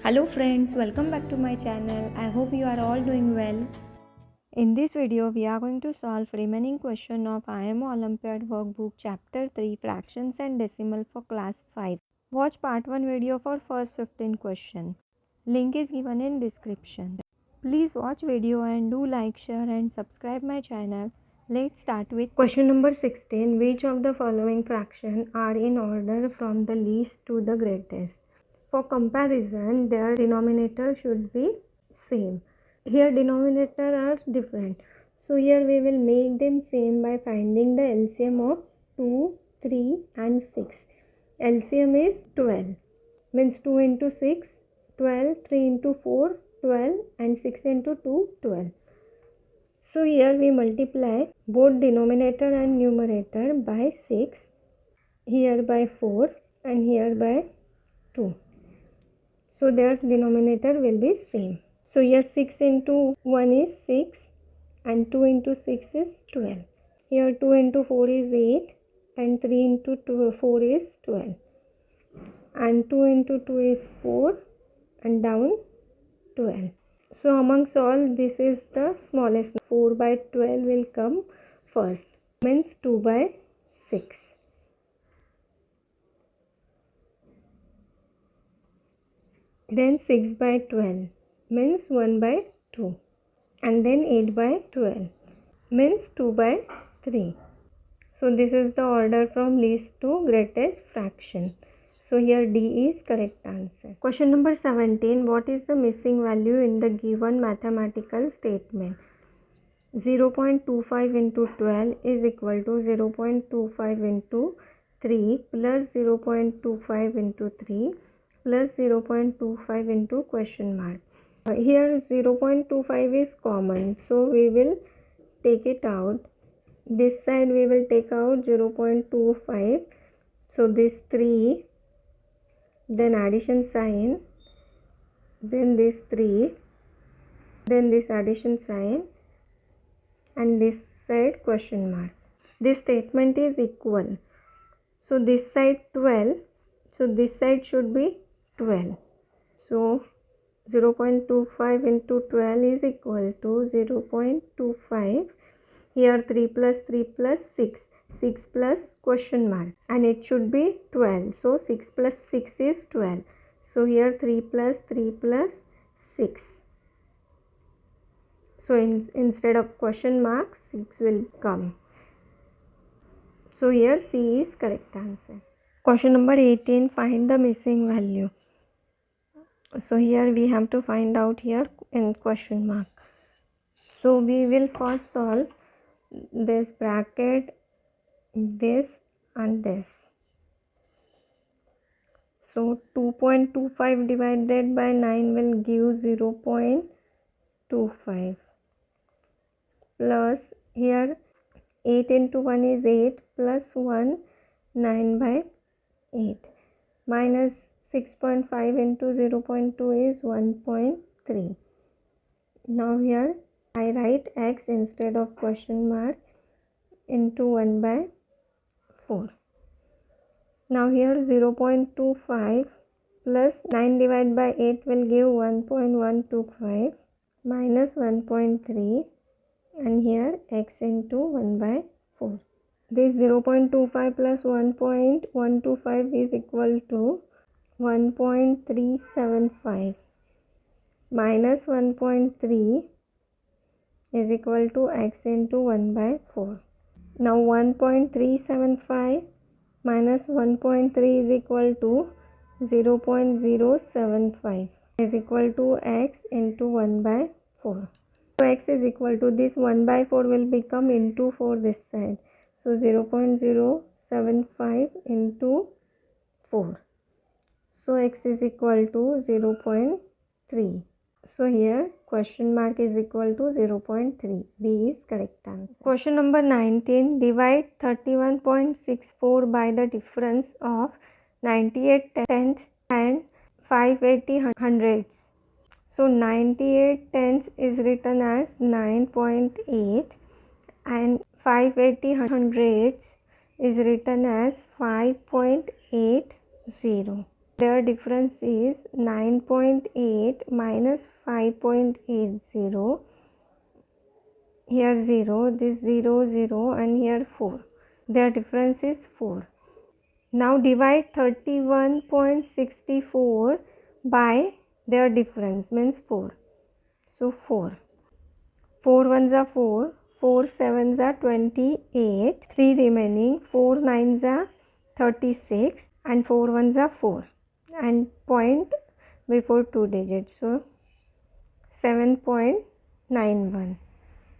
Hello friends, welcome back to my channel. I hope you are all doing well. In this video, we are going to solve remaining question of IMO Olympiad Workbook Chapter 3 Fractions and Decimal for Class 5. Watch part 1 video for first 15 question. Link is given in description. Please watch video and do like, share and subscribe my channel. Let's start with question number 16. Which of the following fraction are in order from the least to the greatest? For comparison, their denominator should be same. Here denominator are different. So here we will make them same by finding the LCM of 2, 3 and 6. LCM is 12. Means 2 into 6, 12, 3 into 4, 12 and 6 into 2, 12. So here we multiply both denominator and numerator by 6, here by 4 and here by 2. So their denominator will be same. So here 6 into 1 is 6 and 2 into 6 is 12. Here 2 into 4 is 8 and 3 into 4 is 12. And 2 into 2 is 4 and down 12. So amongst all, this is the smallest. 4 by 12 will come first. Means 2 by 6. Then 6 by 12 means 1 by 2. And then 8 by 12 means 2 by 3. So this is the order from least to greatest fraction. So here D is correct answer. Question number 17. What is the missing value in the given mathematical statement? 0.25 into 12 is equal to 0.25 into 3 plus 0.25 into 3 plus 0.25 into question mark. Here 0.25 is common, so we will take it out. This side we will take out 0.25. So this 3, then addition sign, then this 3, then this addition sign and this side question mark. This statement is equal. So this side 12, so this side should be 12. So 0.25 into 12 is equal to 0.25. Here 3 plus 3 plus 6. 6 plus question mark. And it should be 12. So 6 plus 6 is 12. So here 3 plus 3 plus 6. So instead of question mark, 6 will come. So here C is correct answer. Question number 18. Find the missing value. So here we have to find out here in question mark. So we will first solve this bracket, this and this. So 2.25 divided by 9 will give 0.25 plus here 8 into 1 is 8 plus 1 9 by 8 minus 6.5 into 0.2 is 1.3. Now here I write x instead of question mark into 1 by 4. Now here 0.25 plus 9 divided by 8 will give 1.125 minus 1.3 and here x into 1 by 4. This 0.25 plus 1.125 is equal to 1.375 minus 1.3 is equal to x into 1 by 4. Now 1.375 minus 1.3 is equal to 0.075 is equal to x into 1 by 4. So x is equal to this 1 by 4 will become into 4 this side. So 0.075 into 4. So x is equal to 0.3. So here question mark is equal to 0.3. B is correct answer. Question number 19. Divide 31.64 by the difference of 98 tenths and 580 hundredths. So 98 tenths is written as 9.8 and 580 hundredths is written as 5.80. Their difference is 9.8 minus 5.80. Here 0, this 0, 0 and here 4. Their difference is 4. Now divide 31.64 by their difference, means 4. So 4. 4 ones are 4, 4 sevens are 28, 3 remaining, 4 nines are 36 and 4 ones are 4 and point before 2 digits. So 7.91.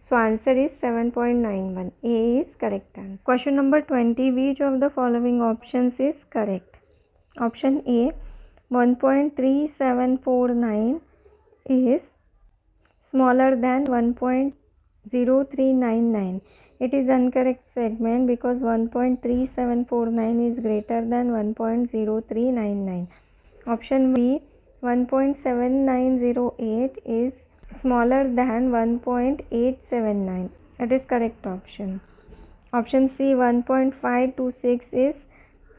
So answer is 7.91. A is correct answer. Question number 20. Which of the following options is correct? Option A, 1.3749 is smaller than 1.0399. It is incorrect segment because 1.3749 is greater than 1.0399. Option B, 1.7908 is smaller than 1.879. It is correct option. Option C, 1.526 is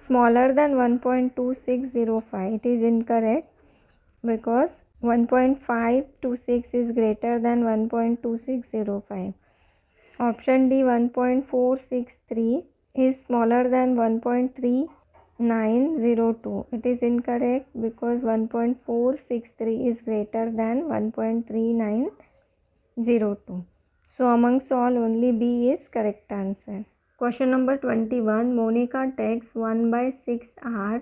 smaller than 1.2605. It is incorrect because 1.526 is greater than 1.2605. Option D, 1.463 is smaller than 1.3902. It is incorrect because 1.463 is greater than 1.3902. So amongst all, only B is correct answer. Question number 21. Monica takes 1/6 hour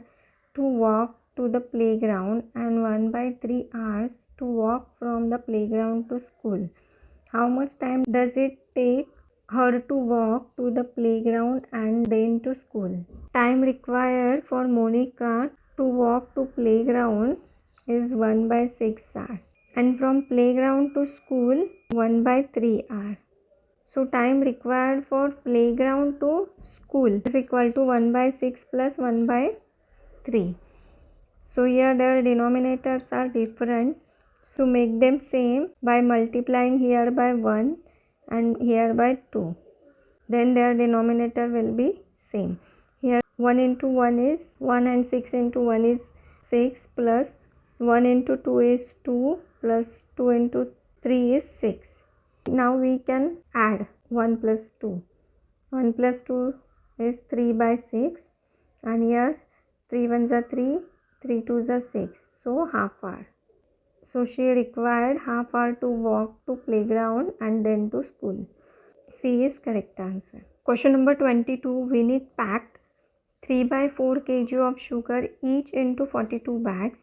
to walk to the playground and 1/3 hours to walk from the playground to school. How much time does it take her to walk to the playground and then to school? Time required for Monica to walk to playground is 1/6 hour and from playground to school 1/3 hour. So time required for playground to school is equal to 1/6 plus 1/3. So here their denominators are different. So make them same by multiplying here by 1 and here by 2. Then their denominator will be same. Here 1 into 1 is 1 and 6 into 1 is 6 plus 1 into 2 is 2 plus 2 into 3 is 6. Now we can add 1 plus 2. 1 plus 2 is 3/6 and here 3 ones are 3, 3 twos are 6. So half hour. So she required half hour to walk to playground and then to school. C is correct answer. Question number 22. Vinit packed 3/4 kg of sugar each into 42 bags.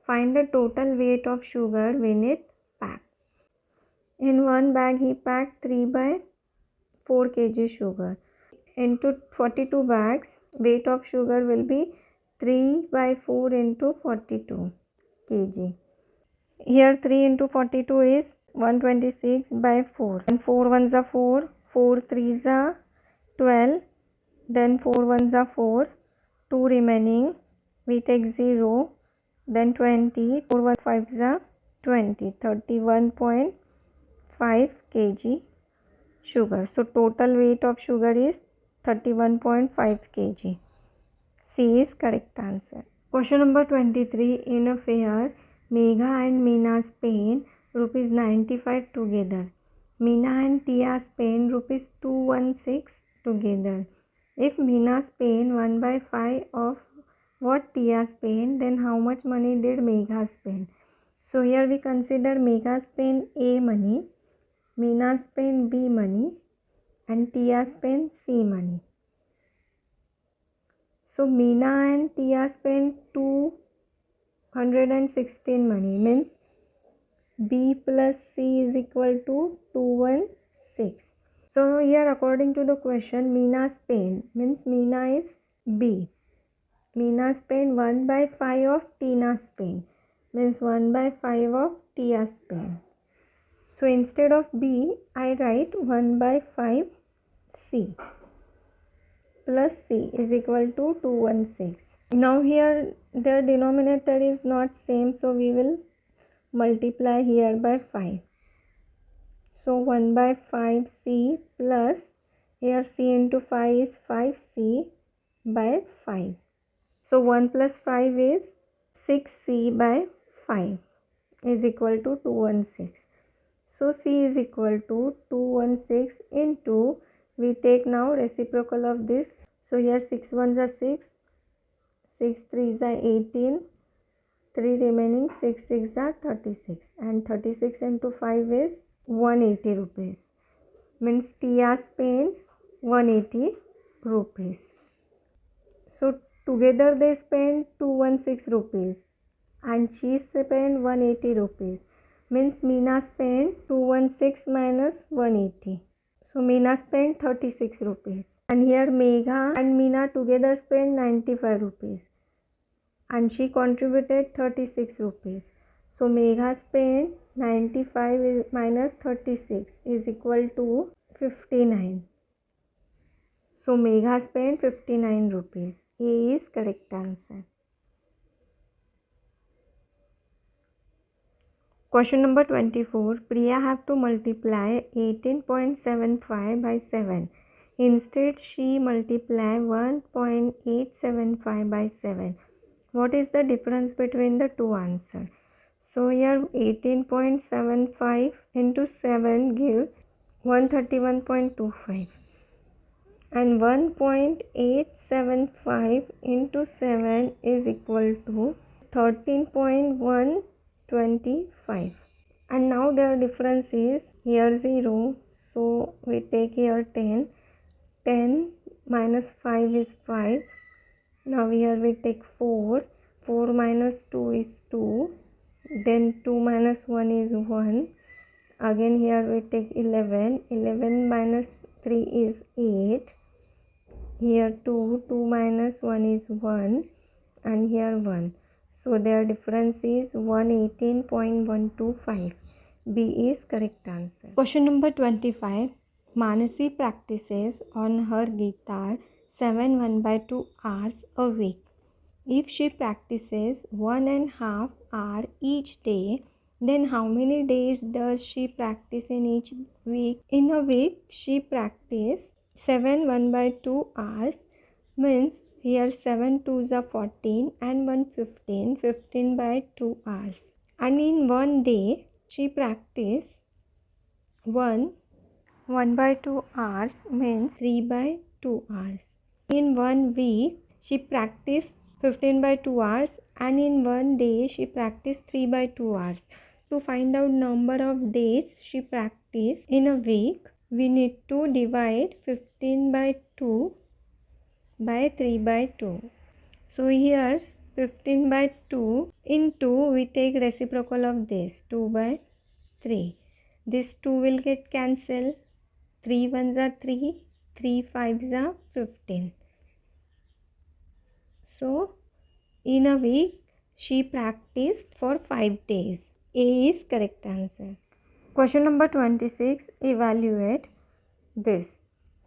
Find the total weight of sugar Vinit packed. In one bag he packed 3/4 kg sugar. Into 42 bags, weight of sugar will be 3/4 into 42 kg. Here 3 into 42 is 126/4 and 4 ones are 4, 4 threes are 12, then 4 ones are 4, 2 remaining, we take 0, then 20, 4 1 5s are 20, 31.5 kg sugar. So total weight of sugar is 31.5 kg. C is correct answer. Question number 23. In a fair, Megha and Meena spend rupees 95 together. Meena and Tia spend rupees 216 together. If Meena spend 1/5 of what Tia spend, then how much money did Megha spend? So here we consider Megha spend A money, Meena spend B money and Tia spend C money. So Meena and Tia spend 216 money, means B plus C is equal to 216. So here according to the question, Meena spend means Meena is B. Meena spend 1/5 of Tina spend means 1/5 of Tia spend. So instead of B, I write 1/5 C plus C is equal to 216. Now here their denominator is not same, so we will multiply here by 5. So 1/5 C plus here C into 5 is 5C by 5. So 1 plus 5 is 6c by 5 is equal to 216. So c is equal to 216 into, we take now reciprocal of this. So here 6 ones are 6, 6 threes are 18, 3 remaining, 6 6 are 36, and 36 into 5 is 180 rupees. Means Tia spent 180 rupees. So together they spent 216 rupees and she spent 180 rupees. Means Meena spent 216 minus 180. So Meena spent 36 rupees. And here Megha and Meena together spent 95 rupees. And she contributed 36 rupees. So Megha spent 95 minus 36 is equal to 59. So Megha spent 59 rupees. A is correct answer. Question number 24. Priya have to multiply 18.75 by 7. Instead, she multiply 1.875 by 7. What is the difference between the two answers? So here 18.75 into 7 gives 131.25. And 1.875 into 7 is equal to 13.125. And now their difference is here 0. So we take here 10. 10 minus 5 is 5. Now here we take 4. 4 minus 2 is 2. Then 2 minus 1 is 1. Again here we take 11. 11 minus 3 is 8. Here 2. 2 minus 1 is 1. And here 1. So their difference is 118.125. B is correct answer. Question number 25. Manasi practices on her guitar 7 1/2 hours a week. If she practices 1.5 hour each day, then how many days does she practice in each week? In a week, she practices 7 1/2 hours. Means here 7 2s are 14 and 1 15, 15 by 2 hours. And in one day, she practice 1/2 hours means 3 by 2 hours. In 1 week, she practiced 15 by 2 hours and in one day she practiced 3 by 2 hours. To find out number of days she practiced in a week, we need to divide 15 by 2 by 3 by 2. So here 15 by 2 into, we take reciprocal of this 2 by 3. This 2 will get cancelled. 3 ones are 3, 3 5s are 15. So in a week she practiced for 5 days. A is correct answer. Question number 26. Evaluate this.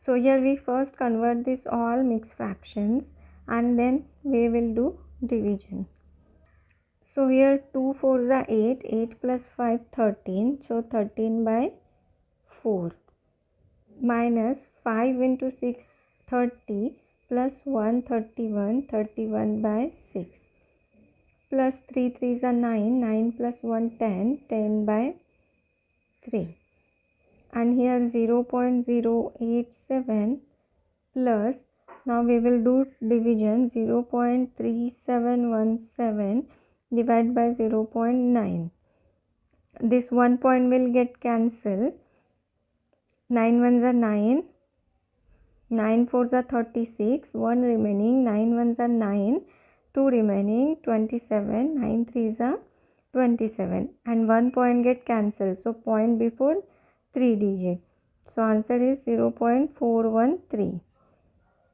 So here we first convert this all mixed fractions and then we will do division. So here 2 4s are 8, 8 plus 5 13, so 13 by 4 minus 5 into 6 30 plus 1 31, 31 by 6 plus 3 3s are 9, 9 plus 1 10, 10 by 3. And here 0.087 plus, now we will do division, 0.3717 divided by 0.9. This 1 point will get cancelled. 9 ones are 9, 9 fours are 36, 1 remaining, 9 ones are 9, 2 remaining, 27, 9 threes are 27 and 1 point get cancelled. So point before 3 digit. So answer is 0.413.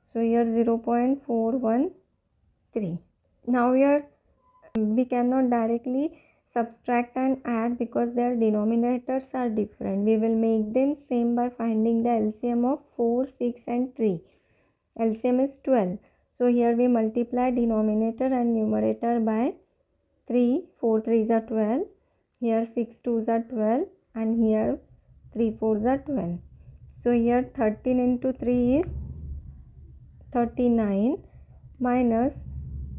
So here 0.413. Now here we cannot directly subtract and add because their denominators are different. We will make them same by finding the LCM of 4, 6 and 3. LCM is 12. So here we multiply denominator and numerator by 3. 4 3s are 12. Here 6 2s are 12 and here 3 4s are 12. So here 13 into 3 is 39 minus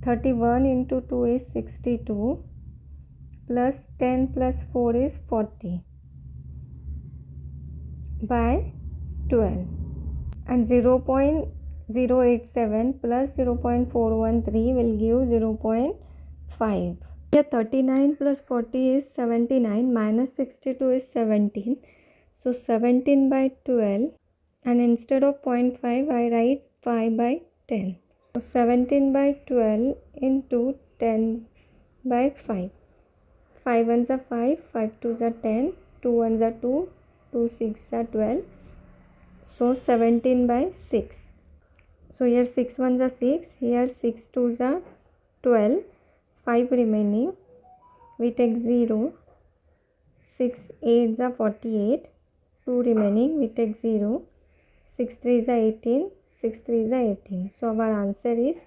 31 into 2 is 62 plus 10 plus 4 is 40 by 12, and 0.087 plus 0.413 will give 0.5. Here 39 plus 40 is 79, minus 62 is 17. So 17 by 12, and instead of 0.5 I write 5 by 10. So 17 by 12 into 10 by 5. 5 ones are 5, 5 twos are 10, 2 ones are 2, 2 6 are 12. So 17 by 6. So here 6 ones are 6, here 6 twos are 12, 5 remaining. We take 0, 6 8s are 48, 2 remaining, we take 0, 6 3s are 18, 6 3s are 18. So our answer is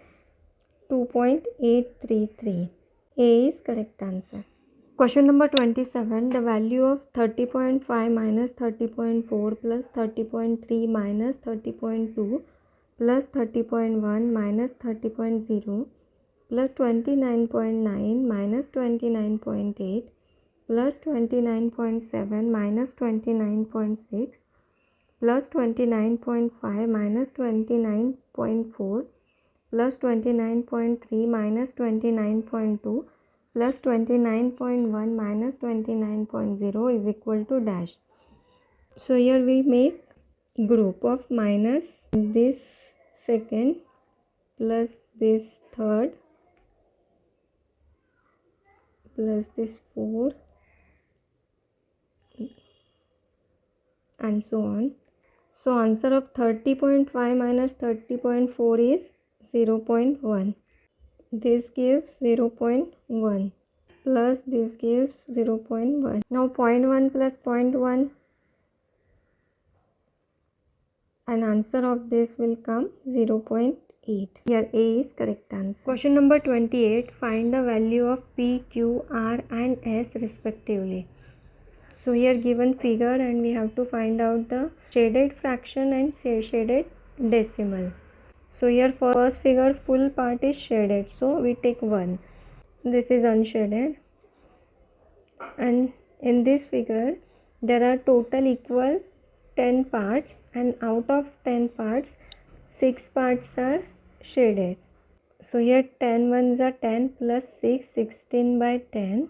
2.833. A is correct answer. Question number 27. The value of 30.5 minus 30.4 plus 30.3 minus 30.2 plus 30.1 minus 30.0 plus 29.9 minus 29.8 plus 29.7 minus 29.6 plus 29.5 minus 29.4 plus 29.3 minus 29.2 plus 29.1 minus 29.0 is equal to dash. So here we make group of minus this second plus this third plus this fourth and so on. So answer of 30.5 minus 30.4 is 0.1. This gives 0.1 plus this gives 0.1. Now 0.1 plus 0.1, and answer of this will come 0.8. Here A is correct answer. Question number 28. Find the value of P, Q, R and S respectively. So here given figure, and we have to find out the shaded fraction and shaded decimal. So here first figure full part is shaded, so we take 1. This is unshaded, and in this figure there are total equal 10 parts, and out of 10 parts 6 parts are shaded. So here 10 ones are 10 plus 6, 16 by 10,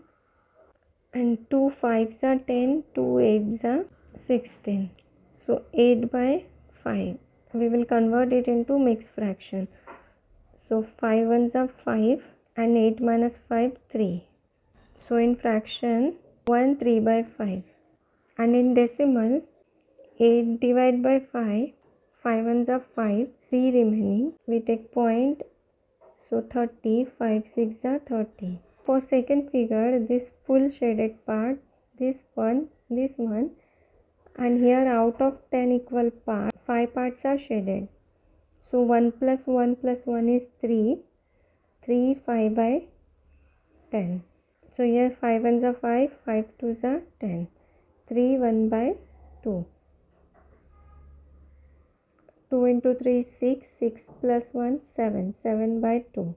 and 2 5s are 10, 2 8s are 16. So 8 by 5. We will convert it into mixed fraction. So 5 ones are 5 and 8 minus 5 3. So in fraction 1 3 by 5, and in decimal 8 divided by 5, 5 ones are 5, 3 remaining, we take point, so 30, 5 6 are 30. For second figure, this full shaded part, this one, and here out of 10 equal parts, 5 parts are shaded. So 1 plus 1 plus 1 is 3, 3 5 by 10. So here 5 ones are 5, 5 twos are 10, 3 1 by 2. 2 into 3 is 6, 6 plus 1 7, 7 by 2.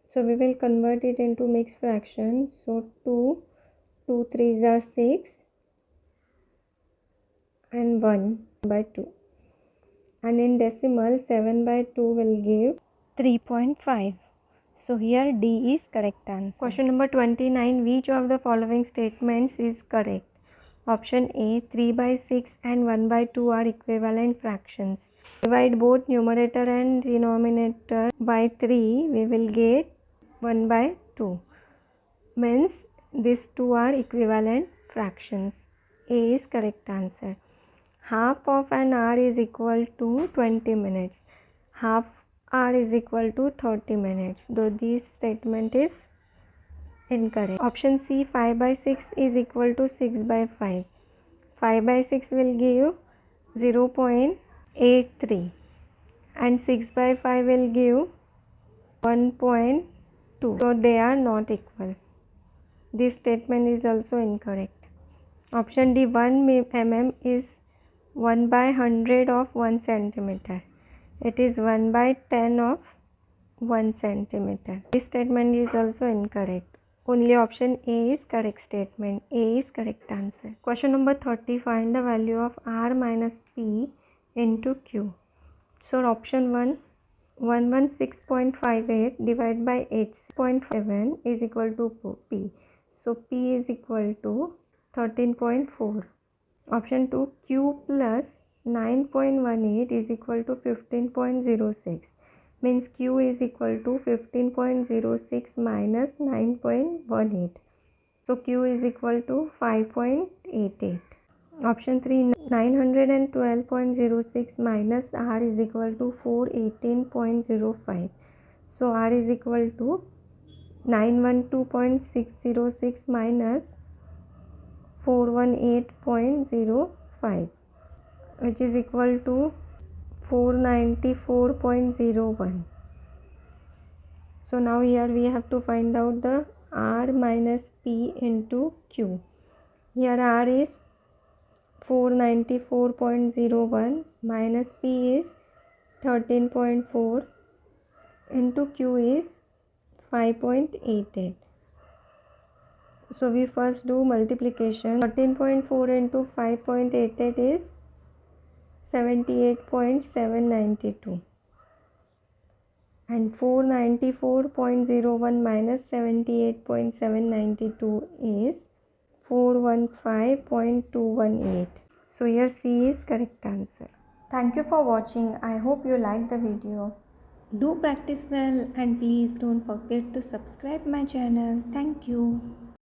So we will convert it into mixed fraction. So 2, 2 3s are 6 and 1 by 2. And in decimal 7 by 2 will give 3.5. So here D is correct answer. Question number 29. Which of the following statements is correct? Option A, 3 by 6 and 1 by 2 are equivalent fractions. Divide both numerator and denominator by 3, we will get 1 by 2. Means these two are equivalent fractions. A is correct answer. Half of an hour is equal to 20 minutes. Half hour is equal to 30 minutes. Though this statement is incorrect. Option C, 5 by 6 is equal to 6 by 5. 5 by 6 will give 0.83 and 6 by 5 will give 1.2. So they are not equal. This statement is also incorrect. Option D, 1 mm is 1 by 100 of 1 centimeter. It is 1 by 10 of 1 centimeter. This statement is also incorrect. Only option A is correct statement. A is correct answer. Question number 30. Find the value of R minus P into Q. So option 1, 116.58 divided by 8.7 is equal to P. So P is equal to 13.4. Option 2, Q plus 9.18 is equal to 15.06. Means Q is equal to 15.06 minus 9.18. So Q is equal to 5.88. Option 3, 912.06 minus R is equal to 418.05. So R is equal to 912.606 minus 418.05, which is equal to 494.01. So now here we have to find out the R minus P into Q. Here R is 494.01 minus P is 13.4 into Q is 5.88. So we first do multiplication. 13.4 into 5.88 is 78.792. And 494.01 minus 78.792 is 415.218. So here C is correct answer. Thank you for watching. I hope you liked the video. Do practice well and please don't forget to subscribe my channel. Thank you.